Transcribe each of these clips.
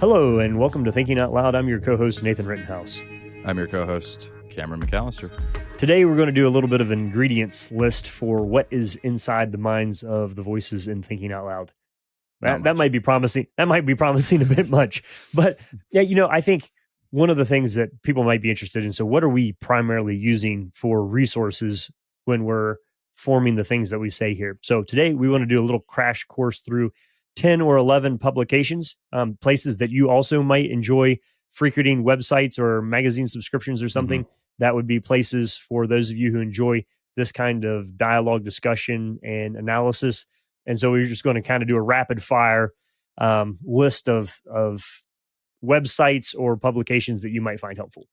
Hello, and welcome to Thinking Out Loud. I'm your co-host, Nathan Rittenhouse. I'm your co-host, Cameron McAllister. Today, we're going to do a little bit of an ingredients list for what is inside the minds of the voices in Thinking Out Loud. That might be promising. That might be promising a bit much. But yeah, I think one of the things that people might be interested in, so what are we primarily using for resources when we're forming the things that we say here? So today, we want to do a little crash course through 10 or 11 publications, places that you also might enjoy frequenting, websites or magazine subscriptions or something. That would be places for those of you who enjoy this kind of dialogue, discussion, and analysis. And so we're just going to kind of do a rapid fire list of websites or publications that you might find helpful.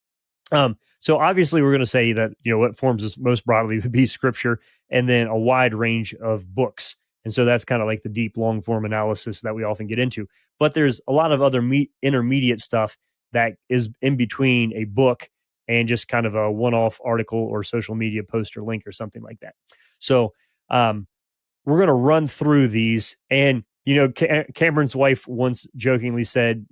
So obviously we're going to say that, what forms us most broadly would be scripture, and then a wide range of books. And so that's kind of like the deep, long form analysis that we often get into. But there's a lot of other intermediate stuff that is in between a book and just kind of a one-off article or social media post or link or something like that. So we're going to run through these. And, Cameron's wife once jokingly said,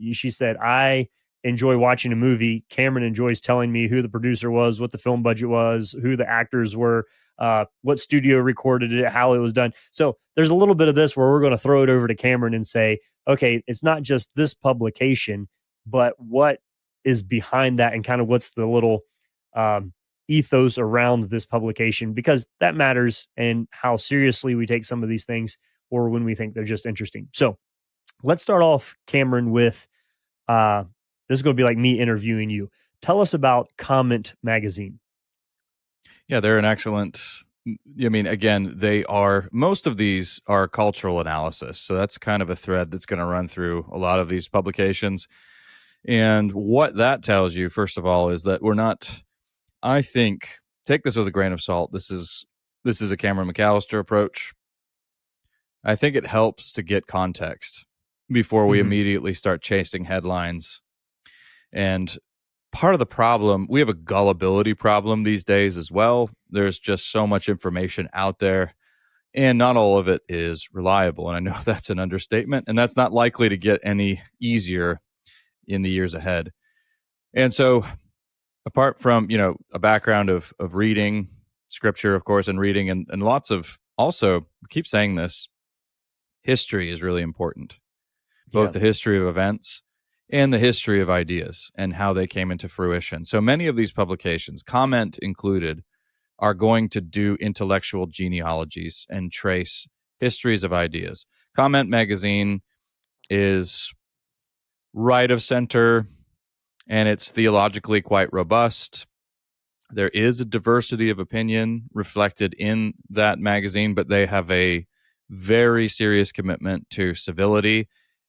I enjoy watching a movie. Cameron enjoys telling me who the producer was, what the film budget was, who the actors were, what studio recorded it, how it was done. So there's a little bit of this where we're going to throw it over to Cameron and say, okay, it's not just this publication, but what is behind that and kind of what's the little ethos around this publication, because that matters, and how seriously we take some of these things or when we think they're just interesting. So let's start off, Cameron, with this is going to be like me interviewing you. Tell us about Comment Magazine. Yeah, they're an excellent, again, most of these are cultural analysis. So that's kind of a thread that's going to run through a lot of these publications. And what that tells you, first of all, is that we're not, I think, take this with a grain of salt. This is a Cameron McAllister approach. I think it helps to get context before we immediately start chasing headlines. And part of the problem, we have a gullibility problem these days as well. There's just so much information out there, and not all of it is reliable. And I know that's an understatement, and that's not likely to get any easier in the years ahead. And so apart from, a background of reading scripture, of course, and reading and lots of, also, we keep saying this, history is really important. Both the history of events and the history of ideas and how they came into fruition. So many of these publications, Comment included, are going to do intellectual genealogies and trace histories of ideas. Comment Magazine is right of center, and it's theologically quite robust. There is a diversity of opinion reflected in that magazine, but they have a very serious commitment to civility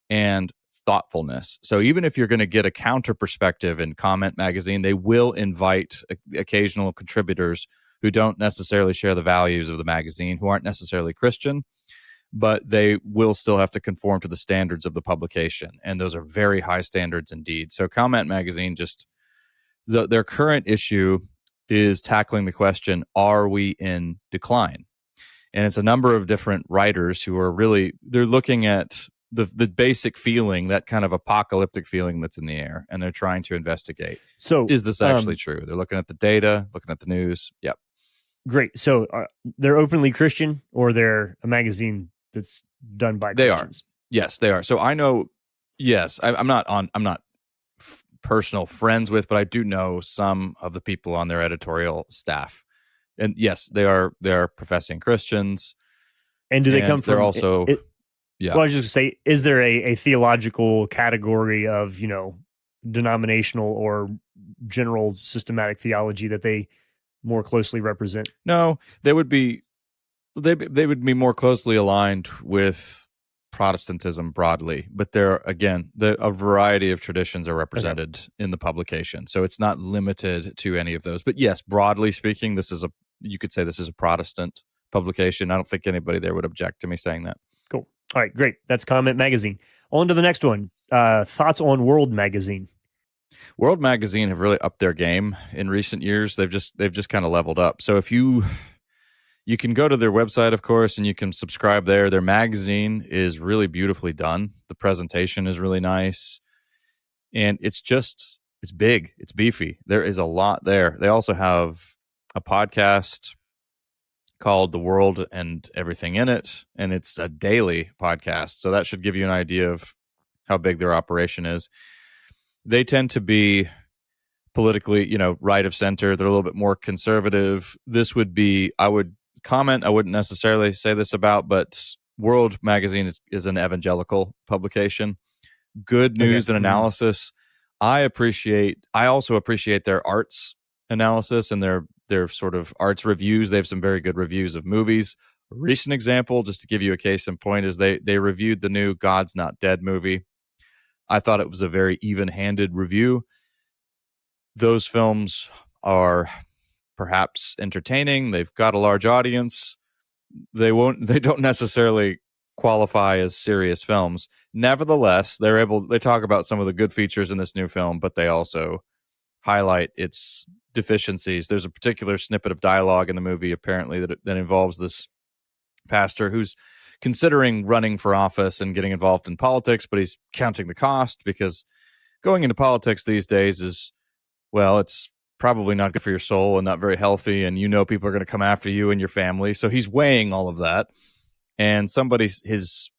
and thoughtfulness. So even if you're going to get a counter perspective in Comment Magazine, they will invite occasional contributors who don't necessarily share the values of the magazine, who aren't necessarily Christian, but they will still have to conform to the standards of the publication. And those are very high standards indeed. So Comment Magazine, their current issue is tackling the question, are we in decline? And it's a number of different writers who are they're looking at the basic feeling, that kind of apocalyptic feeling that's in the air, and they're trying to investigate. So is this actually true? They're looking at the data, looking at the news. Yep. Great. So they're openly Christian, or they're a magazine that's done by Christians? They are. Yes, they are. So I know, yes, I'm not personal friends with, but I do know some of the people on their editorial staff. And yes, they are professing Christians. And do they come from? They're also, yeah. Well, I was just going to say, is there a theological category of, denominational or general systematic theology that they more closely represent? No, they would be more closely aligned with Protestantism broadly, but a variety of traditions are represented in the publication. So it's not limited to any of those. But yes, broadly speaking, you could say this is a Protestant publication. I don't think anybody there would object to me saying that. Cool. All right, great. That's Comment Magazine. On to the next one. Thoughts on World Magazine. World Magazine have really upped their game in recent years. They've just kind of leveled up. So if you can go to their website, of course, and you can subscribe there. Their magazine is really beautifully done. The presentation is really nice. And it's big, it's beefy. There is a lot there. They also have a podcast called The World and Everything in It, and it's a daily podcast. So that should give you an idea of how big their operation is. They tend to be politically, right of center. They're a little bit more conservative. This would be, I would comment, I wouldn't necessarily say this about, but World Magazine is an evangelical publication. Good news and analysis. I also appreciate their arts analysis and their sort of arts reviews. They have some very good reviews of movies. A recent example, just to give you a case in point, is they reviewed the new God's Not Dead movie. I thought it was a very even-handed review. Those films are perhaps entertaining. They've got a large audience. They don't necessarily qualify as serious films. Nevertheless, they talk about some of the good features in this new film, but they also highlight its deficiencies. There's a particular snippet of dialogue in the movie, apparently, that involves this pastor who's considering running for office and getting involved in politics, but he's counting the cost because going into politics these days is, well, it's probably not good for your soul and not very healthy, and people are going to come after you and your family. So he's weighing all of that. And his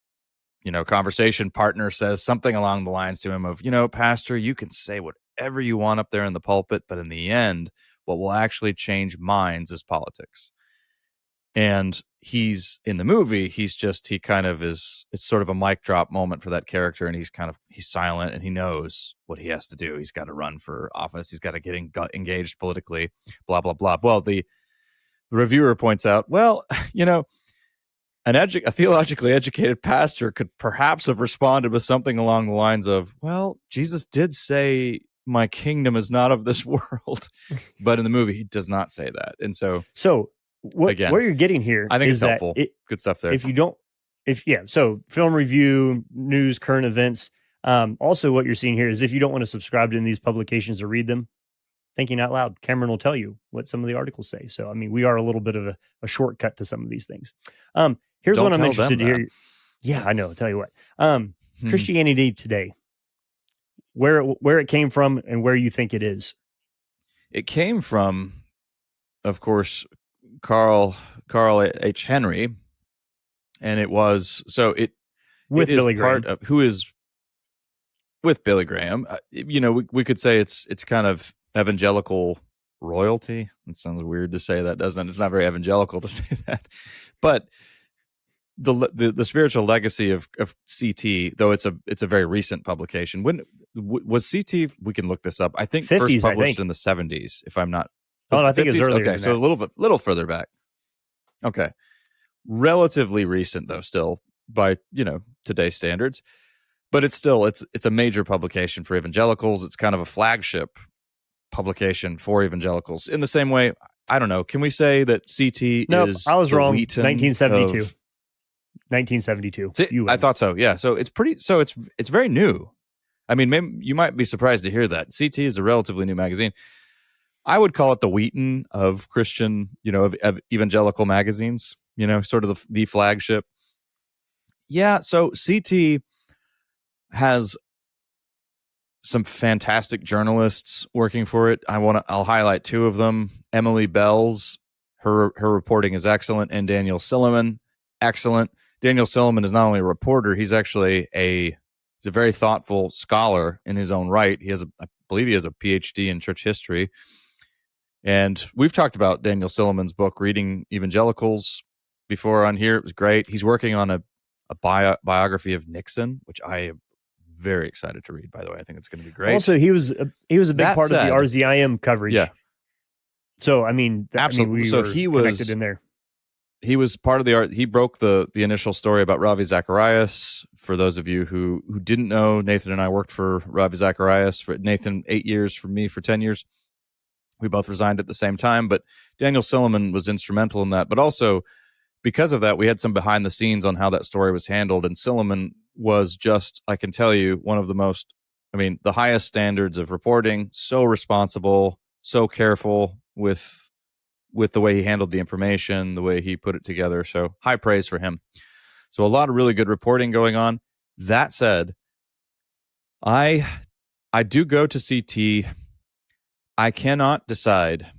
conversation partner says something along the lines to him of, Pastor, you can say whatever you want up there in the pulpit, but in the end, what will actually change minds is politics. And he's in the movie, it's sort of a mic drop moment for that character. And he's silent and he knows what he has to do. He's got to run for office. He's got to get engaged politically, blah, blah, blah. Well, the reviewer points out, well, a theologically educated pastor could perhaps have responded with something along the lines of, well, Jesus did say, my kingdom is not of this world. But in the movie, he does not say that. And so what you're getting here, I think is it's helpful. Good stuff there. So film review, news, current events. Also, what you're seeing here is if you don't want to subscribe to any of these publications or read them, Thinking Out Loud, Cameron will tell you what some of the articles say. So, I mean, we are a little bit of a shortcut to some of these things. Here's what I'm interested to hear. Yeah, I know. I'll tell you what. Christianity Today, where it came from and where you think it is. It came from, of course, Carl H. Henry, and it was with Billy Graham, who is with Billy Graham. We could say it's kind of evangelical royalty. It sounds weird to say that, doesn't it? It's not very evangelical to say that, but the spiritual legacy of CT, though it's a very recent publication. When was CT? We can look this up. I think 50s, first published in the 70s, if I'm not. I think 50s? It's earlier. Okay, so a little further back. Okay, relatively recent though, still by today's standards, but it's a major publication for evangelicals. It's kind of a flagship publication for evangelicals. In the same way, I don't know. Can we say that CT is? I was wrong. Wheaton 1972. 1972. I thought so. Yeah. So it's very new. I mean, maybe you might be surprised to hear that CT is a relatively new magazine. I would call it the Wheaton of Christian, of evangelical magazines, sort of the flagship. Yeah. So CT has some fantastic journalists working for it. I'll highlight two of them. Emily Bells, her reporting is excellent, and Daniel Silliman, excellent. Daniel Silliman is not only a reporter, he's actually he's a very thoughtful scholar in his own right. I believe he has a PhD in church history. And we've talked about Daniel Silliman's book, Reading Evangelicals, before on here. It was great. He's working on a biography of Nixon, which I am very excited to read, by the way. I think it's going to be great. Also, he was a big part of the RZIM coverage. Yeah. So, I mean, absolutely. So he was connected in there. He was part of the art. He broke the initial story about Ravi Zacharias. For those of you who didn't know, Nathan and I worked for Ravi Zacharias. For Nathan, 8 years, for me, for 10 years. We both resigned at the same time, but Daniel Silliman was instrumental in that. But also, because of that, we had some behind the scenes on how that story was handled. And Silliman was just, I can tell you, one of the highest standards of reporting, so responsible, so careful with the way he handled the information, the way he put it together. So high praise for him. So a lot of really good reporting going on. That said, I I do go to CT. I cannot decide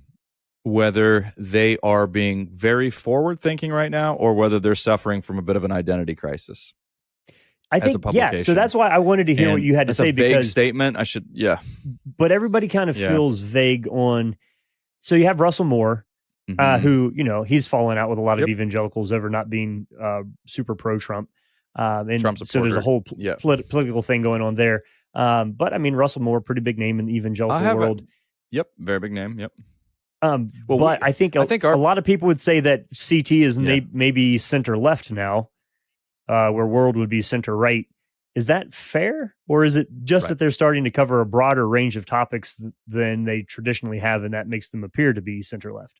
whether they are being very forward thinking right now or whether they're suffering from a bit of an identity crisis. I think, yeah. So that's why I wanted to hear what you had to say. That's a vague statement. But everybody kind of feels vague on. So you have Russell Moore, who, he's fallen out with a lot of evangelicals over not being super pro-Trump. And Trump so there's a whole political thing going on there. But I mean, Russell Moore, pretty big name in the evangelical world. Very big name. Yep. But I think a lot of people would say that CT is maybe center left now, where World would be center right. Is that fair? Or is it just that they're starting to cover a broader range of topics than they traditionally have, and that makes them appear to be center left?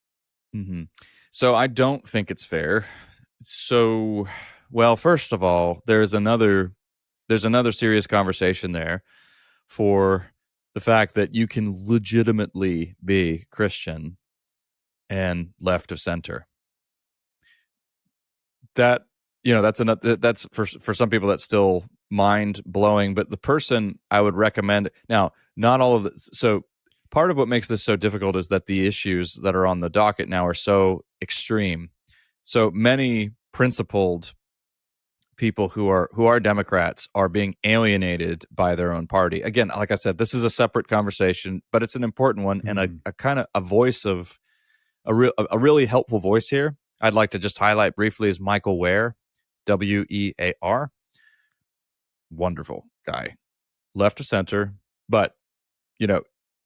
Mm-hmm. So I don't think it's fair. So, well, first of all, there's another serious conversation there for the fact that you can legitimately be Christian and left of center. That, that's for some people that's still mind blowing, but the person I would recommend now, not all of this. So part of what makes this so difficult is that the issues that are on the docket now are so extreme. So many principled people who are Democrats are being alienated by their own party. Again, like I said, this is a separate conversation, but it's an important one, and a kind of a voice of a really helpful voice here. I'd like to just highlight briefly is Michael Wear, W-E-A-R. Wonderful guy, left of center, but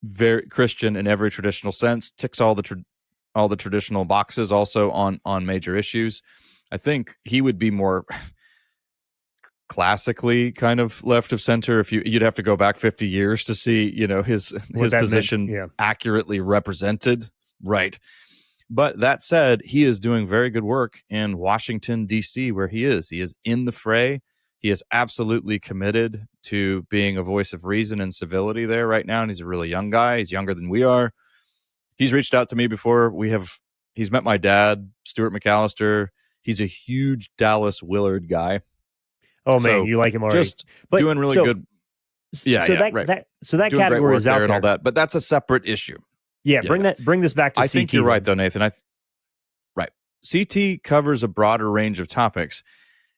very Christian in every traditional sense. Ticks all the traditional boxes, also on major issues. I think he would be more classically kind of left of center. If you'd have to go back 50 years to see his position accurately represented, right? But that said, he is doing very good work in Washington, D.C., where he is. He is in the fray. He is absolutely committed to being a voice of reason and civility there right now. And he's a really young guy. He's younger than we are. He's reached out to me before. He's met my dad, Stuart McAllister. He's a huge Dallas Willard guy. Oh, man, you like him already. Just doing really good. Yeah, right. So that category is out there and all that, but that's a separate issue. Yeah, bring this back to CT. I think you're right, though, Nathan. Right. CT covers a broader range of topics.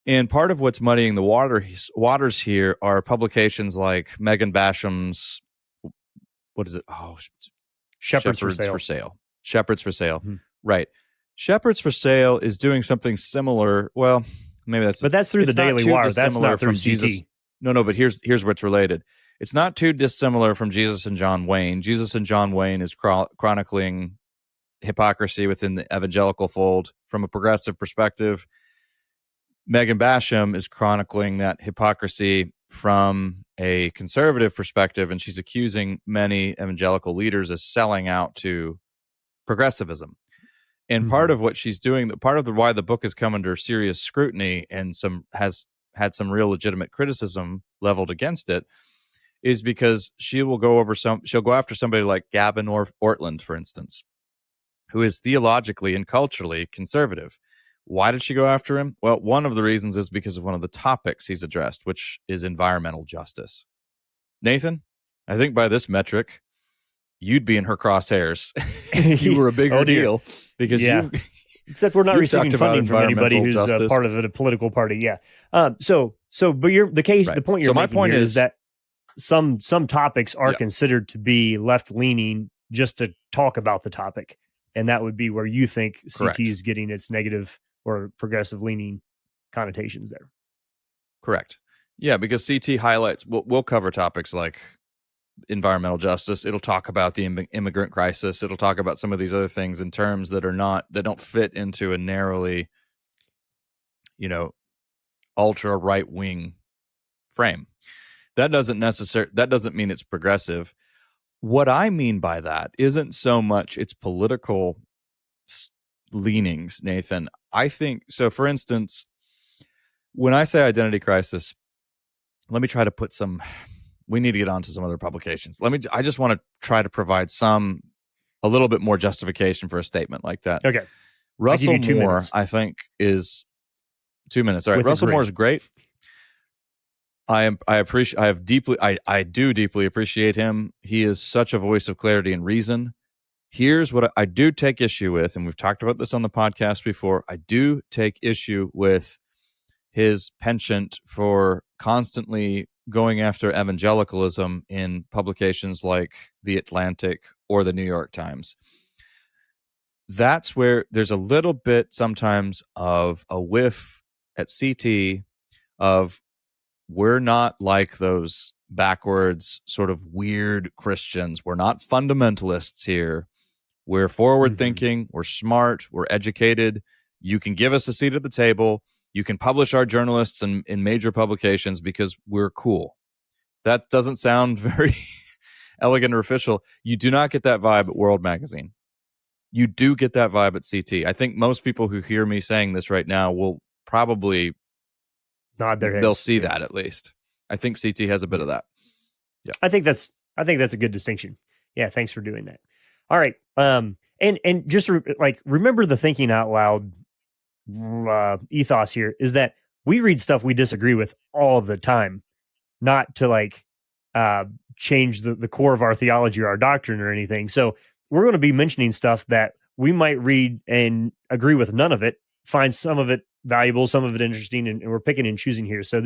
And part of what's muddying the waters here are publications like Megan Basham's, what is it? Oh, Shepherds for Sale. Shepherds for Sale. Mm-hmm. Right. Shepherds for Sale is doing something similar. Well, maybe but that's through the Daily Wire. That's not through Jesus. No, but here's what's related. It's not too dissimilar from Jesus and John Wayne. Jesus and John Wayne is chronicling hypocrisy within the evangelical fold from a progressive perspective. Megan Basham is chronicling that hypocrisy from a conservative perspective, and she's accusing many evangelical leaders as selling out to progressivism. And part of what she's doing, part of why the book has come under serious scrutiny and has had some real legitimate criticism leveled against it, is because she'll go after somebody like Gavin Ortland, for instance, who is theologically and culturally conservative. Why did she go after him? Well, one of the reasons is because of one of the topics he's addressed, which is environmental justice. Nathan, I think by this metric, you'd be in her crosshairs if you were a bigger deal. Because except we're not receiving funding from anybody who's part of a political party. Yeah. But the point you're making is that some topics are considered to be left leaning just to talk about the topic, and that would be where you think CT is getting its negative or progressive leaning connotations there. Correct. Yeah, because CT highlights. We'll cover topics like environmental justice. It'll talk about the immigrant crisis. It'll talk about some of these other things in terms that don't fit into a narrowly, ultra right wing frame. That doesn't mean it's progressive. What I mean by that isn't so much its political leanings, Nathan. I think so. For instance, when I say identity crisis, let me try to put some. We need to get onto some other publications. I just want to try to provide a little bit more justification for a statement like that. Okay. Russell Moore, I think, is 2 minutes. All right. Russell Moore is great. I do deeply appreciate him. He is such a voice of clarity and reason. Here's what I do take issue with, and we've talked about this on the podcast before. I do take issue with his penchant for constantly going after evangelicalism in publications like The Atlantic or the New York Times. That's where there's a little bit sometimes of a whiff at CT of, we're not like those backwards sort of weird Christians. We're not fundamentalists here. We're forward thinking. We're smart. We're educated. You can give us a seat at the table. You can publish our journalists in major publications because we're cool. That doesn't sound very elegant or official. You do not get that vibe at World Magazine. You do get that vibe at CT. I think most people who hear me saying this right now will probably nod their heads. They'll see that at least. I think CT has a bit of that. Yeah, I think that's a good distinction. Yeah, thanks for doing that. All right, and just remember the thinking out loud ethos here is that we read stuff we disagree with all the time, not to change the core of our theology or our doctrine or anything. So we're going to be mentioning stuff that we might read and agree with none of it, find some of it valuable, some of it interesting, and we're picking and choosing here. So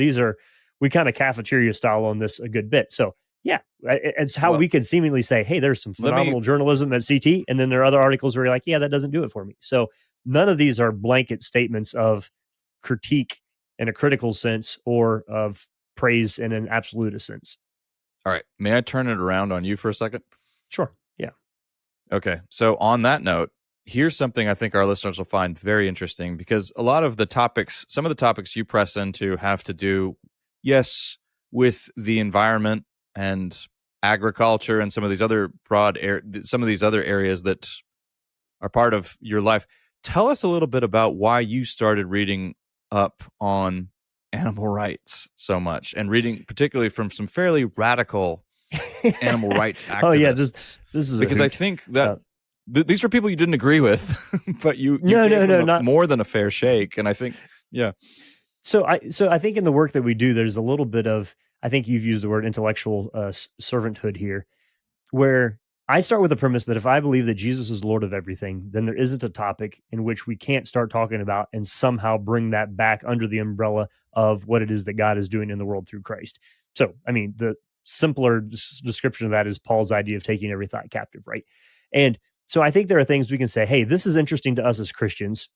we kind of cafeteria style on this a good bit. So yeah, it's how we could seemingly say, hey, there's some phenomenal journalism at CT, and then there are other articles where you're like, yeah, that doesn't do it for me. So none of these are blanket statements of critique in a critical sense or of praise in an absolutist sense. All right. May I turn it around on you for a second? Sure. Yeah. Okay. So on that note, here's something I think our listeners will find very interesting, because a lot of the topics, some of the topics you press into have to do, yes, with the environment and agriculture and some of these other some of these other areas that are part of your life. Tell us a little bit about why you started reading up on animal rights so much, and reading particularly from some fairly radical animal rights activists. Oh yeah, this is because I think that these were people you didn't agree with, but you no, not more than a fair shake. And I think, yeah. So I think in the work that we do, there's a little bit of, I think you've used the word intellectual servanthood here, where I start with the premise that if I believe that Jesus is Lord of everything, then there isn't a topic in which we can't start talking about and somehow bring that back under the umbrella of what it is that God is doing in the world through Christ. So, I mean, the simpler description of that is Paul's idea of taking every thought captive, right? And so I think there are things we can say, hey, this is interesting to us as Christians,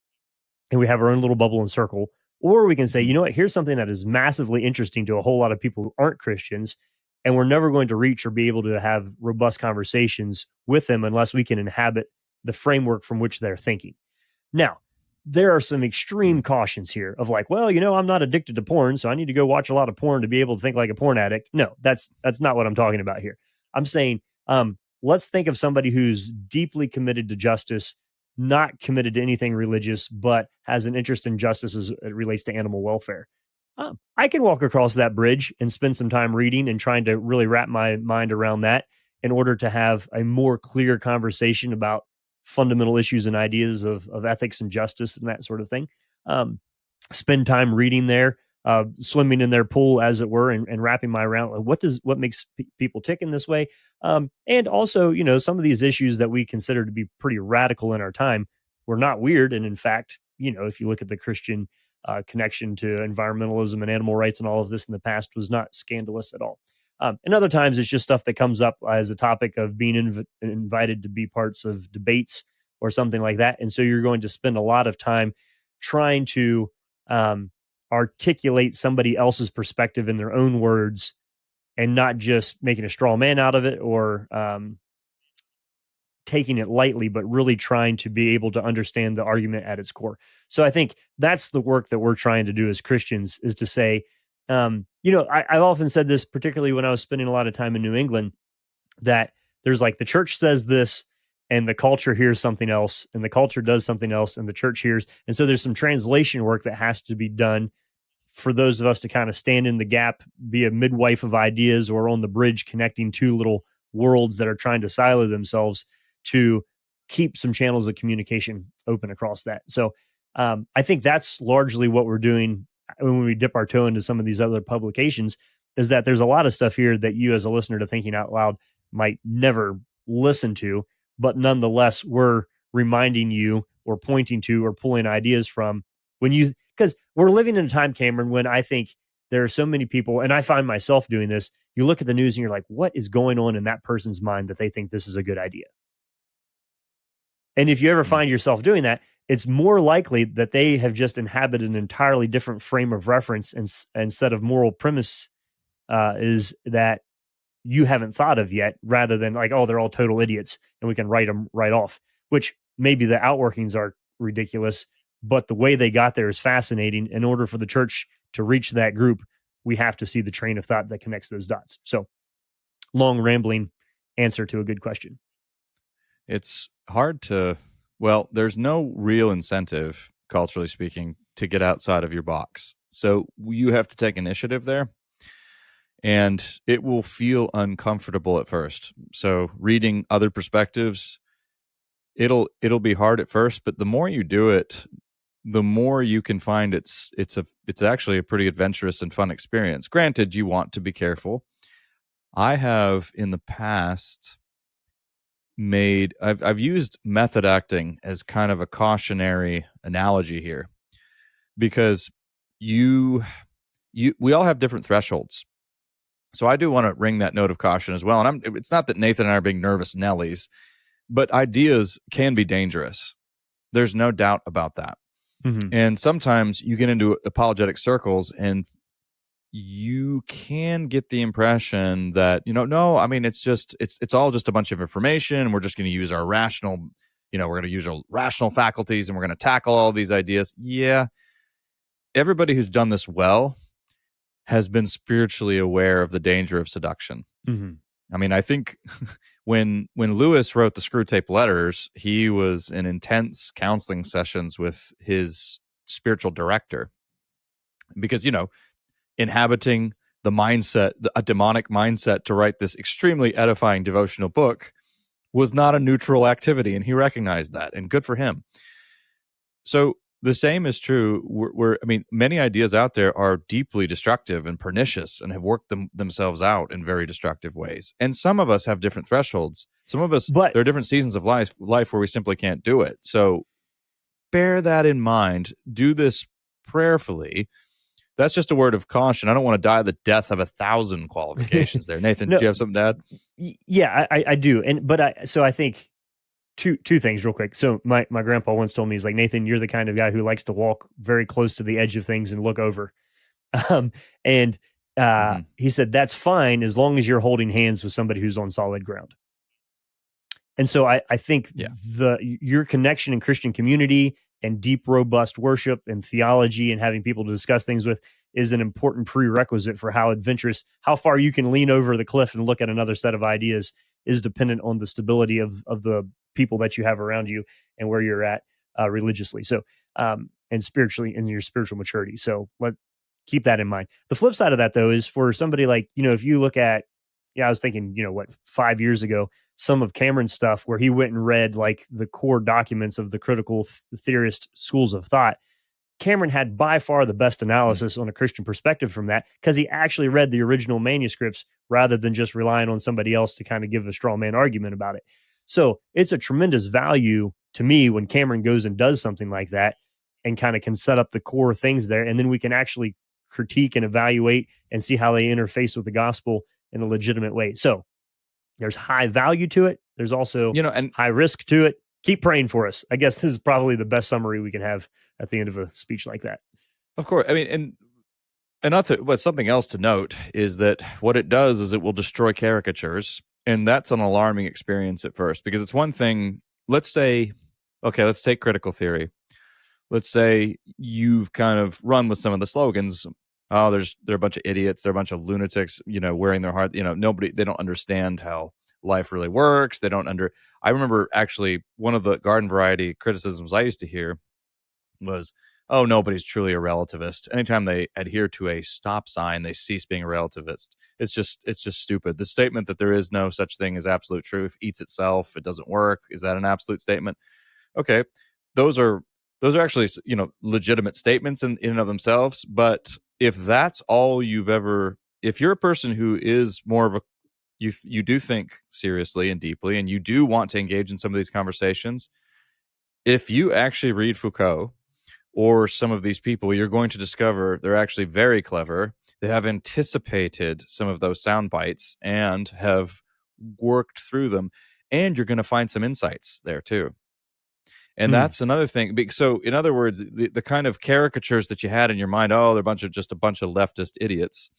and we have our own little bubble and circle. Or we can say, you know what, here's something that is massively interesting to a whole lot of people who aren't Christians, and we're never going to reach or be able to have robust conversations with them unless we can inhabit the framework from which they're thinking. Now, there are some extreme cautions here of like, well, I'm not addicted to porn, so I need to go watch a lot of porn to be able to think like a porn addict. No, that's not what I'm talking about here. I'm saying, let's think of somebody who's deeply committed to justice, not committed to anything religious, but has an interest in justice as it relates to animal welfare. I can walk across that bridge and spend some time reading and trying to really wrap my mind around that in order to have a more clear conversation about fundamental issues and ideas of ethics and justice and that sort of thing. Spend time reading there, swimming in their pool, as it were, and wrapping my around what makes people tick in this way. And also, some of these issues that we consider to be pretty radical in our time were not weird. And in fact, if you look at the Christian connection to environmentalism and animal rights and all of this in the past, was not scandalous at all. And other times it's just stuff that comes up as a topic of being invited to be parts of debates or something like that. And so you're going to spend a lot of time trying to articulate somebody else's perspective in their own words and not just making a straw man out of it or taking it lightly, but really trying to be able to understand the argument at its core. So I think that's the work that we're trying to do as Christians, is to say, I've often said this, particularly when I was spending a lot of time in New England, that there's like the church says this and the culture hears something else, and the culture does something else and the church hears. And so there's some translation work that has to be done for those of us to kind of stand in the gap, be a midwife of ideas or on the bridge connecting two little worlds that are trying to silo themselves, to keep some channels of communication open across that. So I think that's largely what we're doing when we dip our toe into some of these other publications. is that there's a lot of stuff here that you as a listener to Thinking Out Loud might never listen to, but nonetheless, we're reminding you or pointing to or pulling ideas from when you, because we're living in a time, Cameron, when I think there are so many people, and I find myself doing this. You look at the news and you're like, what is going on in that person's mind that they think this is a good idea? And if you ever find yourself doing that, it's more likely that they have just inhabited an entirely different frame of reference and set of moral premise is that you haven't thought of yet, rather than like, oh, they're all total idiots and we can write them right off, which maybe the outworkings are ridiculous, but the way they got there is fascinating. In order for the church to reach that group, we have to see the train of thought that connects those dots. So, long, rambling answer to a good question. It's hard to, well, there's no real incentive, culturally speaking, to get outside of your box. So you have to take initiative there. And it will feel uncomfortable at first. So reading other perspectives, it'll be hard at first, but the more you do it, the more you can find it's actually a pretty adventurous and fun experience. Granted, you want to be careful. I have in the past I've used method acting as kind of a cautionary analogy here, because we all have different thresholds. So I do want to ring that note of caution as well. And it's not that Nathan and I are being nervous Nellies, but ideas can be dangerous. There's no doubt about that. Mm-hmm. And sometimes you get into apologetic circles and you can get the impression that, no, I mean, it's all just a bunch of information and we're just going to use our rational, we're going to use our rational faculties and we're going to tackle all these ideas. Yeah. Everybody who's done this well has been spiritually aware of the danger of seduction. Mm-hmm. I mean, I think when Lewis wrote the Screw Tape Letters, he was in intense counseling sessions with his spiritual director because, inhabiting the mindset, a demonic mindset to write this extremely edifying devotional book was not a neutral activity. And he recognized that, and good for him. So the same is true. Many ideas out there are deeply destructive and pernicious and have worked themselves out in very destructive ways. And some of us have different thresholds. Some of us, there are different seasons of life where we simply can't do it. So bear that in mind. Do this prayerfully. That's just a word of caution. I don't want to die the death of 1,000 qualifications there. Nathan, do you have something to add? Yeah, I do. So I think two things real quick. So my grandpa once told me, he's like, Nathan, you're the kind of guy who likes to walk very close to the edge of things and look over. He said, that's fine as long as you're holding hands with somebody who's on solid ground. And so I think your connection in Christian community and deep, robust worship and theology and having people to discuss things with is an important prerequisite for how far you can lean over the cliff and look at another set of ideas is dependent on the stability of the people that you have around you and where you're at religiously. So, and spiritually in your spiritual maturity. So keep that in mind. The flip side of that though, is for somebody like, if you look at, I was thinking, 5 years ago, some of Cameron's stuff where he went and read like the core documents of the critical theorist schools of thought. Cameron had by far the best analysis on a Christian perspective from that, because he actually read the original manuscripts rather than just relying on somebody else to kind of give a straw man argument about it. So it's a tremendous value to me when Cameron goes and does something like that and kind of can set up the core things there. And then we can actually critique and evaluate and see how they interface with the gospel in a legitimate way. So there's high value to it. There's also and high risk to it. Keep praying for us. I guess this is probably the best summary we can have at the end of a speech like that. Of course. I mean, but something else to note is that what it does is it will destroy caricatures. And that's an alarming experience at first, because it's one thing. Let's say, okay, let's take critical theory. Let's say you've kind of run with some of the slogans. Oh, they're a bunch of idiots. They're a bunch of lunatics, wearing their heart. They don't understand how life really works. I remember actually one of the garden variety criticisms I used to hear was, oh, nobody's truly a relativist. Anytime they adhere to a stop sign, they cease being a relativist. It's just stupid. The statement that there is no such thing as absolute truth eats itself. It doesn't work. Is that an absolute statement? Okay. Those are actually, legitimate statements in and of themselves. But if that's all you've ever if you're a person who is more of a you do think seriously and deeply, and you do want to engage in some of these conversations, if you actually read Foucault or some of these people, you're going to discover they're actually very clever. They have anticipated some of those sound bites and have worked through them, and you're going to find some insights there too. And that's another thing. So, in other words, the kind of caricatures that you had in your mind, oh, they're a bunch of leftist idiots.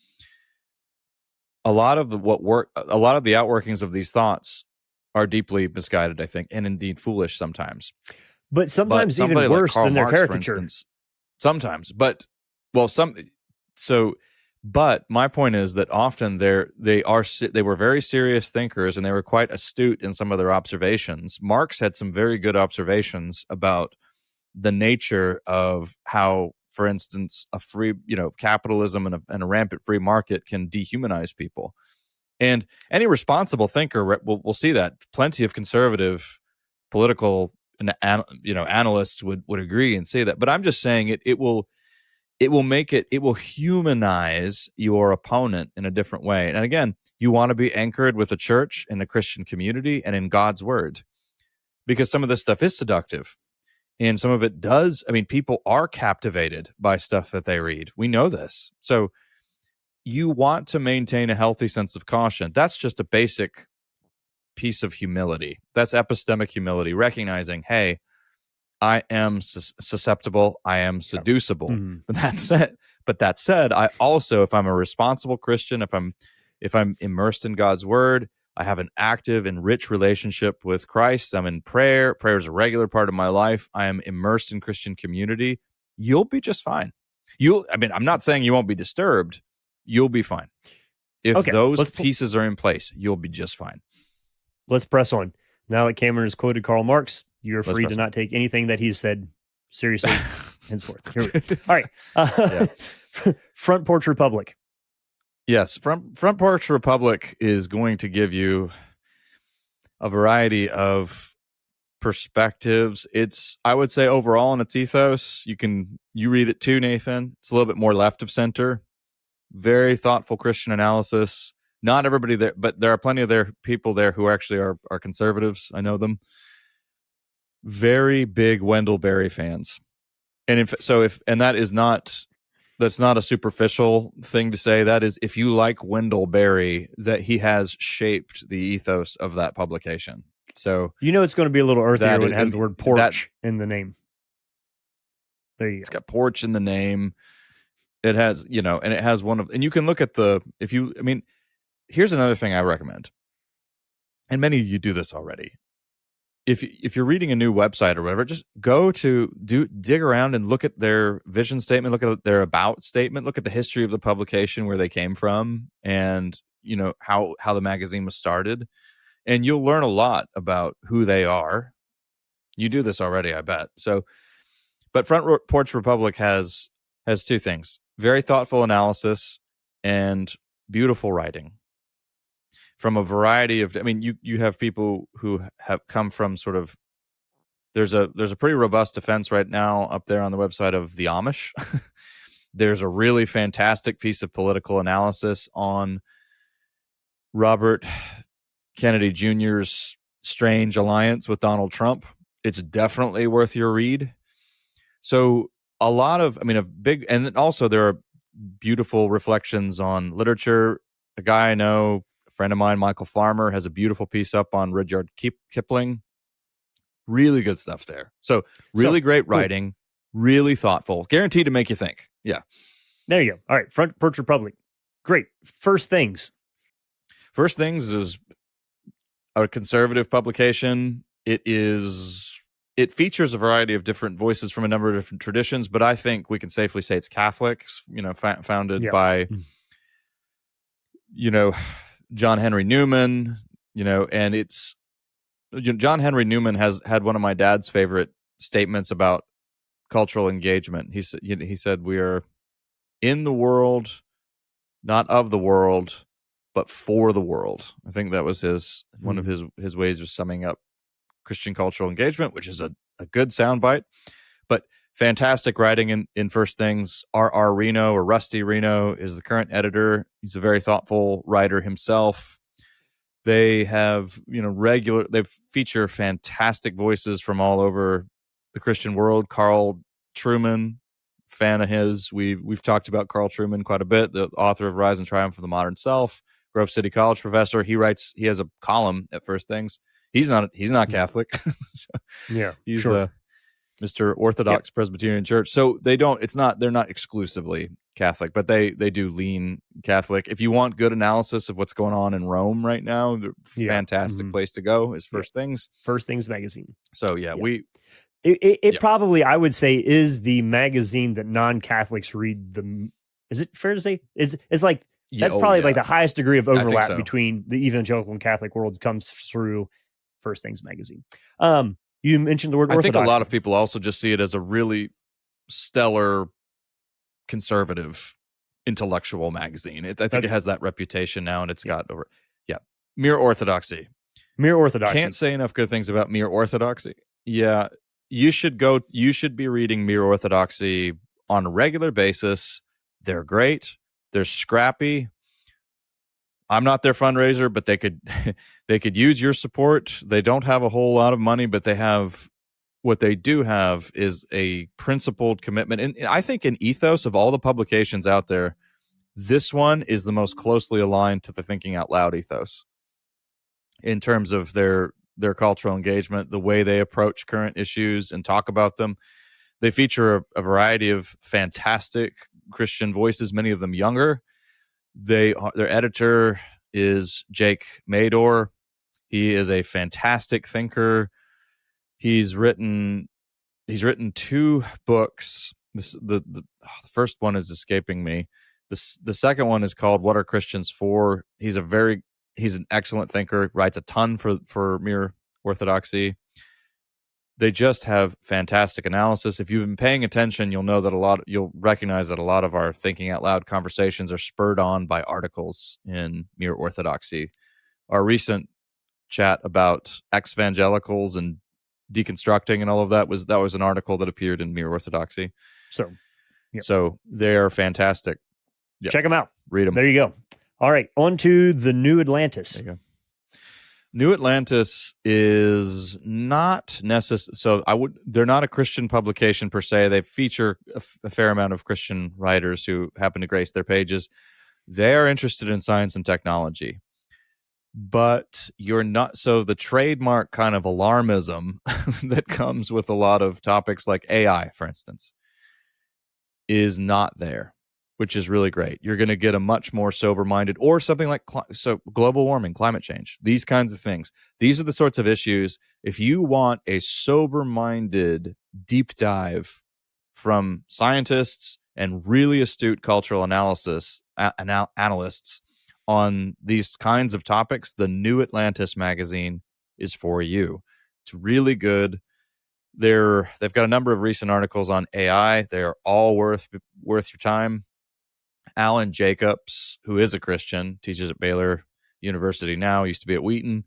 A lot of the outworkings of these thoughts are deeply misguided, I think, and indeed foolish sometimes. But sometimes even worse than their caricature. For instance, sometimes, but my point is that often they were very serious thinkers, and they were quite astute in some of their observations. Marx had some very good observations about the nature of how, for instance, a free, capitalism and a rampant free market can dehumanize people. And any responsible thinker will see that. Plenty of conservative political analysts would agree and say that. But I'm just saying it will humanize your opponent in a different way. And again, you want to be anchored with a church and a Christian community and in God's word, because some of this stuff is seductive. And some of it does. I mean, people are captivated by stuff that they read. We know this. So you want to maintain a healthy sense of caution. That's just a basic piece of humility. That's epistemic humility, recognizing, hey, I am susceptible. I am seducible. Mm-hmm. But that said, I also, if I'm a responsible Christian, if I'm immersed in God's word, I have an active and rich relationship with Christ. I'm in prayer. Prayer is a regular part of my life. I am immersed in Christian community. You'll be just fine. I'm not saying you won't be disturbed. You'll be fine. If those pieces are in place, you'll be just fine. Let's press on. Now that Cameron has quoted Karl Marx, you're free to not take anything that he's said seriously henceforth. Here we go. All right. Front Porch Republic. Yes, Front Porch Republic is going to give you a variety of perspectives. I would say overall in its ethos, you read it too, Nathan. It's a little bit more left of center. Very thoughtful Christian analysis. Not everybody there, but there are plenty of people there who actually are conservatives. I know them. Very big Wendell Berry fans, and that's not a superficial thing to say. That is, if you like Wendell Berry, that he has shaped the ethos of that publication. So it's going to be a little earthier when it has the word porch in the name. There you go. It's got porch in the name. It has, and it has and you can look at here's another thing I recommend. And many of you do this already. If you're reading a new website or whatever, just go dig around and look at their vision statement, look at their about statement, look at the history of the publication, where they came from, and how the magazine was started, and you'll learn a lot about who they are. You do this already, I bet. So, but Front Porch Republic has two things: very thoughtful analysis and beautiful writing. From a variety of, you have people who have come from sort of, there's a pretty robust defense right now up there on the website of the Amish. There's a really fantastic piece of political analysis on Robert Kennedy Jr.'s strange alliance with Donald Trump. It's definitely worth your read. So a lot of, and then also there are beautiful reflections on literature. A guy I know, friend of mine, Michael Farmer, has a beautiful piece up on Rudyard Kipling. Really good stuff there. So really great writing, really thoughtful, guaranteed to make you think. Yeah. There you go. All right. Front Porch Republic. Great. First Things. First Things is a conservative publication. It features a variety of different voices from a number of different traditions, but I think we can safely say it's Catholic, founded by, John Henry Newman, and it's John Henry Newman has had one of my dad's favorite statements about cultural engagement. He said we are in the world, not of the world, but for the world. I think that was one of his ways of summing up Christian cultural engagement, which is a good soundbite. But fantastic writing in First Things. R. Reno, or Rusty Reno, is the current editor. He's a very thoughtful writer himself. They have, they feature fantastic voices from all over the Christian world. Carl Trueman, fan of his. We've talked about Carl Trueman quite a bit, the author of Rise and Triumph of the Modern Self, Grove City College professor. He has a column at First Things. He's not Catholic. So Yeah, he's sure. Mr. Orthodox Presbyterian Church. So they're not exclusively Catholic, but they do lean Catholic. If you want good analysis of what's going on in Rome right now, the fantastic place to go is First Things. First Things magazine. So it probably, I would say, is the magazine that non-Catholics read the. Is it fair to say it's like that's probably like the highest degree of overlap between the evangelical and Catholic worlds comes through First Things magazine. You mentioned the word Orthodoxy. I think a lot of people also just see it as a really stellar conservative intellectual magazine. I think it has that reputation now, and it's got over. Yeah, Mere Orthodoxy. Mere Orthodoxy. Can't say enough good things about Mere Orthodoxy. Yeah, you should be reading Mere Orthodoxy on a regular basis. They're great. They're scrappy. I'm not their fundraiser, but they could use your support. They don't have a whole lot of money, but what they do have is a principled commitment. And I think an ethos of all the publications out there, this one is the most closely aligned to the Thinking Out Loud ethos in terms of their cultural engagement, the way they approach current issues and talk about them. They feature a variety of fantastic Christian voices, many of them younger. Their editor is Jake Mador. He is a fantastic thinker. He's written 2 books. The first one is escaping me. The second one is called What Are Christians For? He's an excellent thinker, writes a ton for Mere Orthodoxy. They just have fantastic analysis. If you've been paying attention, you'll recognize that a lot of our Thinking Out Loud conversations are spurred on by articles in Mere Orthodoxy. Our recent chat about ex-evangelicals and deconstructing and all of that was an article that appeared in Mere Orthodoxy. So they're fantastic. Yep. Check them out. Read them. There you go. All right, on to the New Atlantis. There you go. New Atlantis is not necessary. So they're not a Christian publication per se. They feature a fair amount of Christian writers who happen to grace their pages. They are interested in science and technology, but you're not. So the trademark kind of alarmism that comes with a lot of topics like AI, for instance, is not there, which is really great. You're going to get a much more sober-minded, or something like global warming, climate change, these kinds of things. These are the sorts of issues. If you want a sober-minded deep dive from scientists and really astute cultural analysts on these kinds of topics, the New Atlantis magazine is for you. It's really good. They've got a number of recent articles on AI. They're all worth your time. Alan Jacobs, who is a Christian, teaches at Baylor University now, used to be at Wheaton.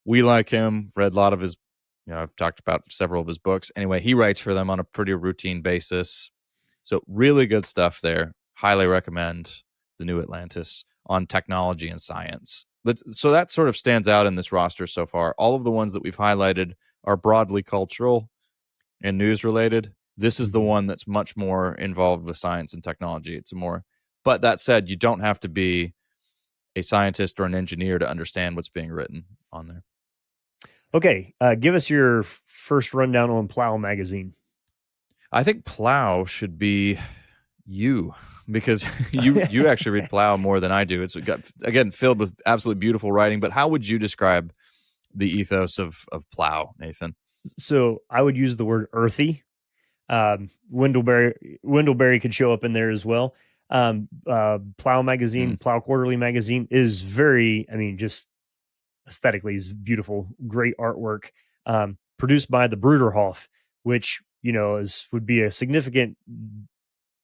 We like him, read a lot of his, I've talked about several of his books. Anyway, he writes for them on a pretty routine basis. So really good stuff there. Highly recommend the New Atlantis on technology and science. So that sort of stands out in this roster so far. All of the ones that we've highlighted are broadly cultural and news related. This is the one that's much more involved with science and technology. But that said, you don't have to be a scientist or an engineer to understand what's being written on there. Okay, give us your first rundown on Plow magazine. I think Plow should be you, because you actually read Plow more than I do. It's got, again, filled with absolutely beautiful writing. But how would you describe the ethos of Plow, Nathan? So I would use the word earthy. Wendleberry could show up in there as well. Plow magazine, Plow Quarterly magazine is very, just aesthetically is beautiful, great artwork. Produced by the Bruderhof, which would be a significant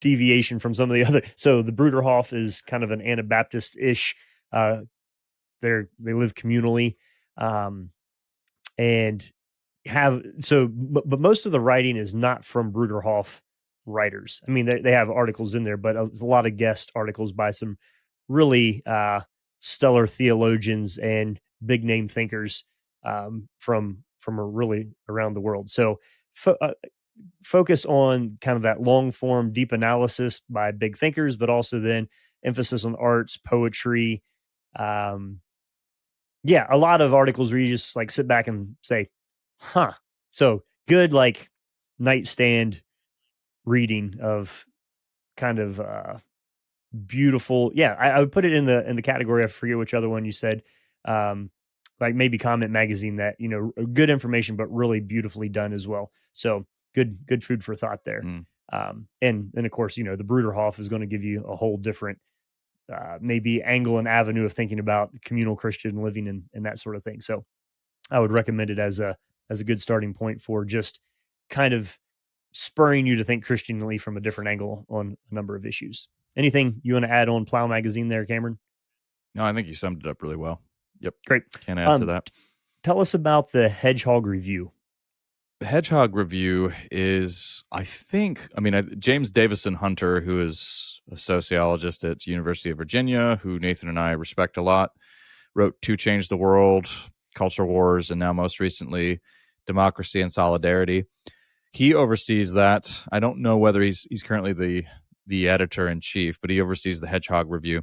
deviation from some of the other. So the Bruderhof is kind of an Anabaptist-ish. They live communally, and but most of the writing is not from Bruderhof writers. I mean, they have articles in there, but it's a lot of guest articles by some really stellar theologians and big name thinkers from really around the world. So focus on kind of that long form, deep analysis by big thinkers, but also then emphasis on arts, poetry. Um, yeah, a lot of articles where you just like sit back and say, huh. So good, like nightstand reading of kind of beautiful. Yeah, I would put it in the category. I forget which other one you said. Um, like maybe Comment Magazine, that good information but really beautifully done as well. So good food for thought there. Mm. And of course, the Bruderhof is going to give you a whole different maybe angle and avenue of thinking about communal Christian living and that sort of thing. So I would recommend it as a good starting point for just kind of spurring you to think Christianly from a different angle on a number of issues. Anything you want to add on Plow Magazine there, Cameron? No, I think you summed it up really well. Yep. Great. Can't add to that. Tell us about the Hedgehog Review. The Hedgehog Review is, James Davison Hunter, who is a sociologist at University of Virginia, who Nathan and I respect a lot, wrote To Change the World, Culture Wars, and now most recently, Democracy and Solidarity. He oversees that. I don't know whether he's currently the editor in chief, but he oversees the Hedgehog Review.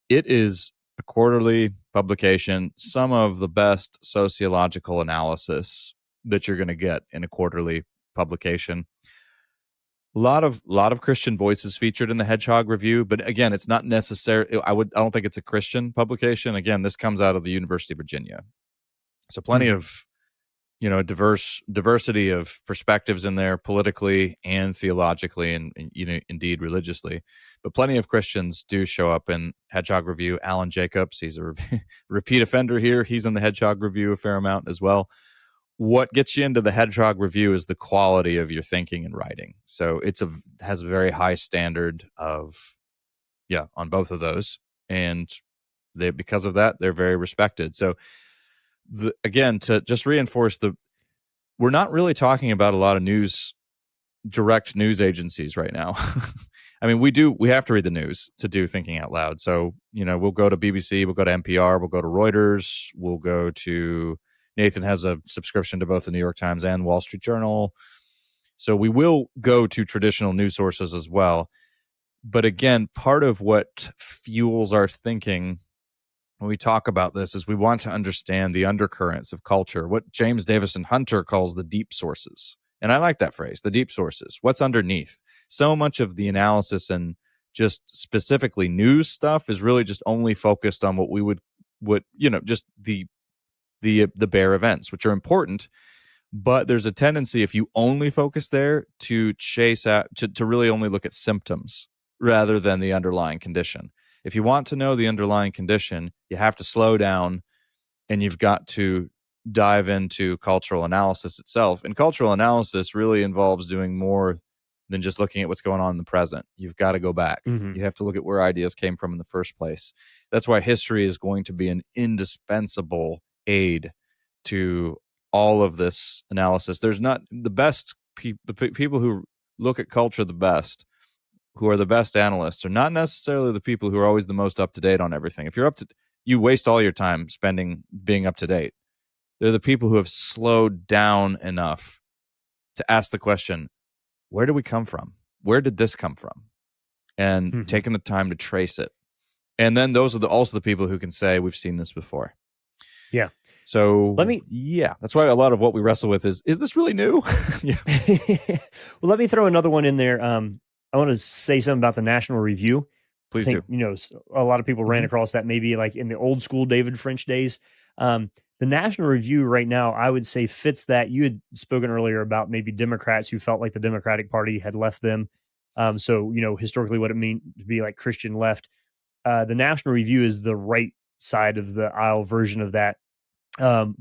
It is a quarterly publication, some of the best sociological analysis that you're going to get in a quarterly publication. A lot of Christian voices featured in the Hedgehog Review, but again, it's not necessary. I don't think it's a Christian publication. Again, this comes out of the University of Virginia, so plenty of diversity of perspectives in there, politically and theologically, and indeed religiously. But plenty of Christians do show up in Hedgehog Review. Alan Jacobs, he's a repeat offender here. He's in the Hedgehog Review a fair amount as well. What gets you into the Hedgehog Review is the quality of your thinking and writing. So has a very high standard of, on both of those, and because of that, they're very respected. So again, to just reinforce we're not really talking about a lot of direct news agencies right now. I mean, we have to read the news to do Thinking Out Loud. So, we'll go to BBC, we'll go to NPR, we'll go to Reuters, Nathan has a subscription to both the New York Times and Wall Street Journal. So we will go to traditional news sources as well. But again, part of what fuels our thinking when we talk about this is we want to understand the undercurrents of culture, what James Davison Hunter calls the deep sources. And I like that phrase, the deep sources. What's underneath? So much of the analysis and just specifically news stuff is really just only focused on just the bare events, which are important. But there's a tendency, if you only focus there, to chase out, to really only look at symptoms rather than the underlying condition. If you want to know the underlying condition, you have to slow down and you've got to dive into cultural analysis itself. And cultural analysis really involves doing more than just looking at what's going on in the present. You've got to go back. Mm-hmm. You have to look at where ideas came from in the first place. That's why history is going to be an indispensable aid to all of this analysis. There's not the best the people who look at culture the best, who are the best analysts, are not necessarily the people who are always the most up to date on everything. If you waste all your time being up to date. They're the people who have slowed down enough to ask the question, where do we come from? Where did this come from? And taking the time to trace it. And then those are also the people who can say, we've seen this before. Yeah. So that's why a lot of what we wrestle with is this really new? Yeah. Well, let me throw another one in there. I want to say something about the National Review. Please do. A lot of people ran across that maybe like in the old school David French days. The National Review right now, I would say, fits that. You had spoken earlier about maybe Democrats who felt like the Democratic Party had left them. So, historically what it means to be like Christian left. The National Review is the right side of the aisle version of that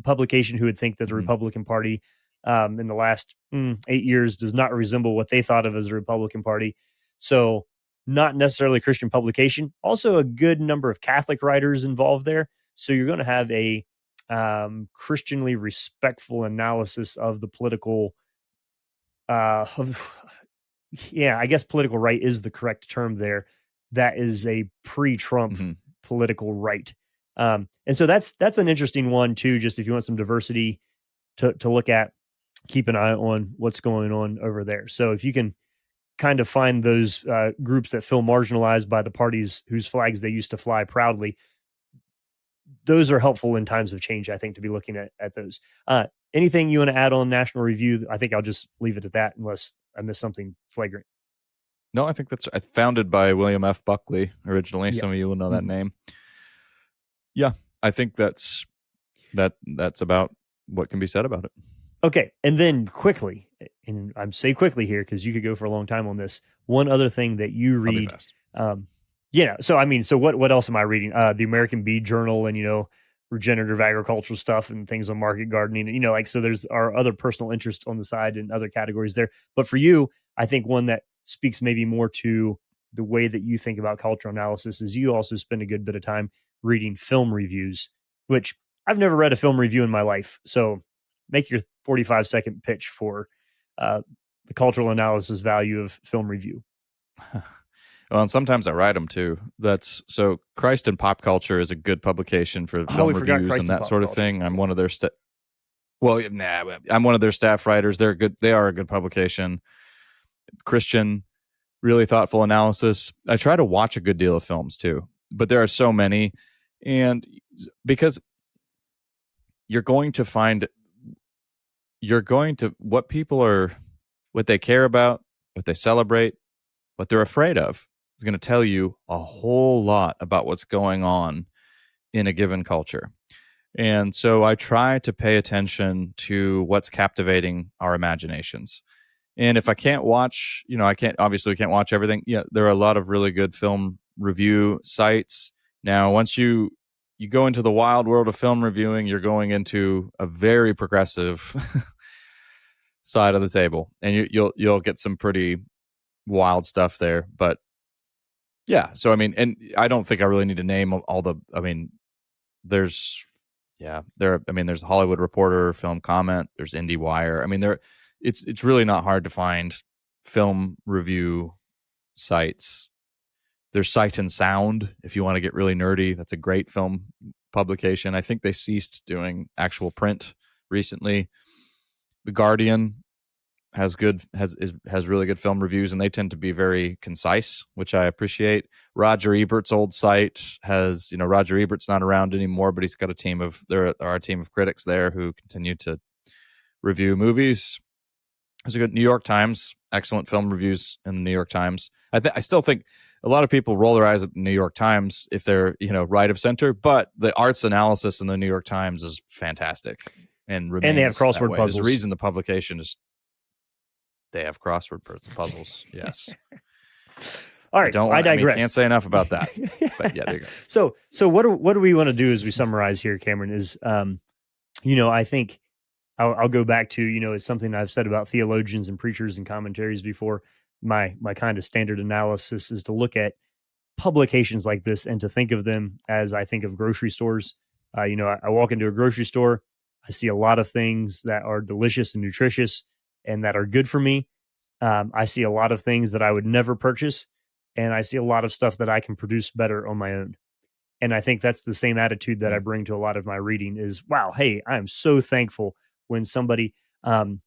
publication who would think that the Republican Party in the last 8 years does not resemble what they thought of as the Republican Party. So not necessarily a Christian publication, also a good number of Catholic writers involved there. So you're going to have a Christianly respectful analysis of the political of yeah, I guess political right is the correct term there. That is a pre-Trump Mm-hmm. political right. And so that's an interesting one too, just if you want some diversity to look at, keep an eye on what's going on over there. So if you can kind of find those groups that feel marginalized by the parties whose flags they used to fly proudly, those are helpful in times of change, I think, to be looking at those. Anything you want to add on National Review? I think I'll just leave it at that unless I missed something flagrant. No, I think that's founded by William F. Buckley originally. Yeah. Some of you will know that name. Yeah, I think that's about what can be said about it. Okay, and then quickly, and I'm say quickly here because you could go for a long time on this. One other thing that you I'll be read, fast. So I mean, so what else am I reading? The American Bee Journal, and regenerative agricultural stuff and things on market gardening. Like, so there's our other personal interest on the side and other categories there. But for you, I think one that speaks maybe more to the way that you think about cultural analysis is you also spend a good bit of time reading film reviews, which I've never read a film review in my life. So make your 45-second pitch for the cultural analysis value of film review. Well, and sometimes I write them too. That's so Christ in Pop Culture is a good publication for film reviews and that sort of thing. I'm one of their I'm one of their staff writers. They're good. They are a good publication. Christian, really thoughtful analysis. I try to watch a good deal of films too, but there are so many, and because what they care about, what they celebrate, what they're afraid of is going to tell you a whole lot about what's going on in a given culture. And so I try to pay attention to what's captivating our imaginations. And if I can't watch, I can't watch everything. Yeah, there are a lot of really good film review sites. Now, once you go into the wild world of film reviewing, you're going into a very progressive side of the table, and you'll get some pretty wild stuff there. But yeah, so I mean, and I don't think I really need to name all the. I mean, there's there's Hollywood Reporter, Film Comment, there's IndieWire. I mean, it's really not hard to find film review sites. There's Sight and Sound if you want to get really nerdy. That's a great film publication. I think they ceased doing actual print recently. The Guardian has really good film reviews, and they tend to be very concise, which I appreciate. Roger Ebert's old site has, Roger Ebert's not around anymore, but he's got a team of critics there who continue to review movies. There's a good New York Times, excellent film reviews in the New York Times. I still think a lot of people roll their eyes at the New York Times if they're, right of center, but the arts analysis in the New York Times is fantastic and remains. And they have crossword puzzles. There's a reason the publication is. They have crossword puzzles. Yes. All right. I digress. Can't say enough about that. But yeah, there you go. So what do we want to do as we summarize here, Cameron? Is I think I'll go back to it's something I've said about theologians and preachers and commentaries before. My kind of standard analysis is to look at publications like this and to think of them as I think of grocery stores. I walk into a grocery store, I see a lot of things that are delicious and nutritious and that are good for me. I see a lot of things that I would never purchase, and I see a lot of stuff that I can produce better on my own. And I think that's the same attitude that I bring to a lot of my reading is, wow, hey, I am so thankful when somebody, I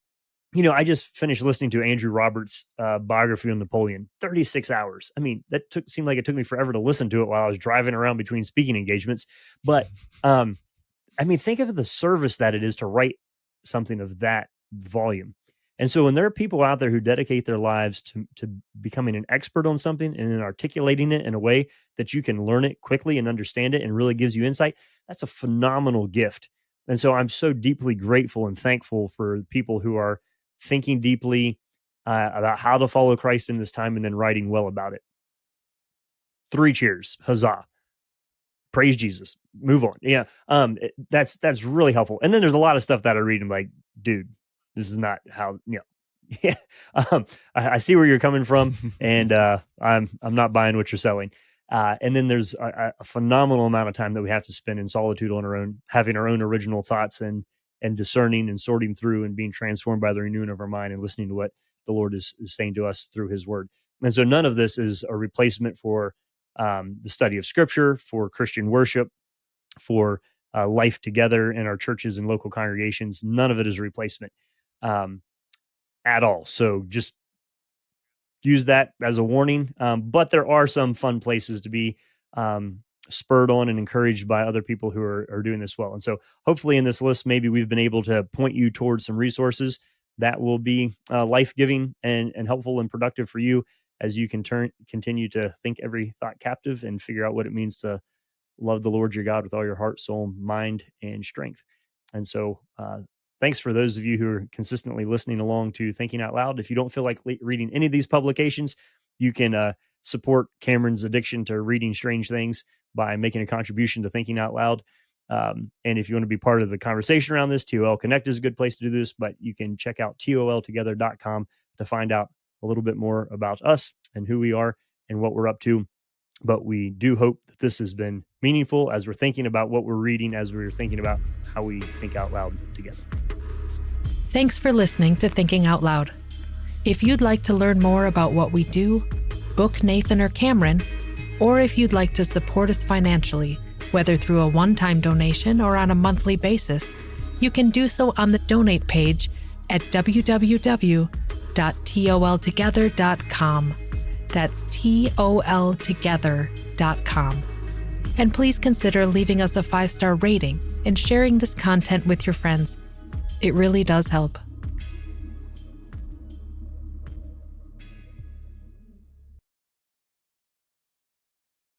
just finished listening to Andrew Roberts' biography on Napoleon, 36 hours. I mean, seemed like it took me forever to listen to it while I was driving around between speaking engagements. But think of the service that it is to write something of that volume. And so when there are people out there who dedicate their lives to becoming an expert on something and then articulating it in a way that you can learn it quickly and understand it and really gives you insight, that's a phenomenal gift. And so I'm so deeply grateful and thankful for people who are thinking deeply about how to follow Christ in this time and then writing well about it. 3 cheers. Huzzah. Praise Jesus. Move on. Yeah. That's really helpful. And then there's a lot of stuff that I read and I'm like, dude, this is not how, yeah. I see where you're coming from, and I'm not buying what you're selling. And then there's a phenomenal amount of time that we have to spend in solitude on our own, having our own original thoughts and discerning and sorting through and being transformed by the renewing of our mind and listening to what the Lord is saying to us through his word. And so none of this is a replacement for the study of scripture, for Christian worship, for life together in our churches and local congregations. None of it is a replacement at all. So just use that as a warning. But there are some fun places to be spurred on and encouraged by other people who are doing this well. And so hopefully in this list, maybe we've been able to point you towards some resources that will be life-giving and helpful and productive for you as you can continue to think every thought captive and figure out what it means to love the Lord your God with all your heart, soul, mind, and strength. And so thanks for those of you who are consistently listening along to Thinking Out Loud. If you don't feel like reading any of these publications, you can support Cameron's addiction to reading strange things by making a contribution to Thinking Out Loud. And if you want to be part of the conversation around this, TOL Connect is a good place to do this, but you can check out toltogether.com to find out a little bit more about us and who we are and what we're up to. But we do hope that this has been meaningful as we're thinking about what we're reading, as we're thinking about how we think out loud together. Thanks for listening to Thinking Out Loud. If you'd like to learn more about what we do, book Nathan or Cameron, or if you'd like to support us financially, whether through a one-time donation or on a monthly basis, you can do so on the donate page at www.toltogether.com. That's toltogether.com. And please consider leaving us a 5-star rating and sharing this content with your friends. It really does help.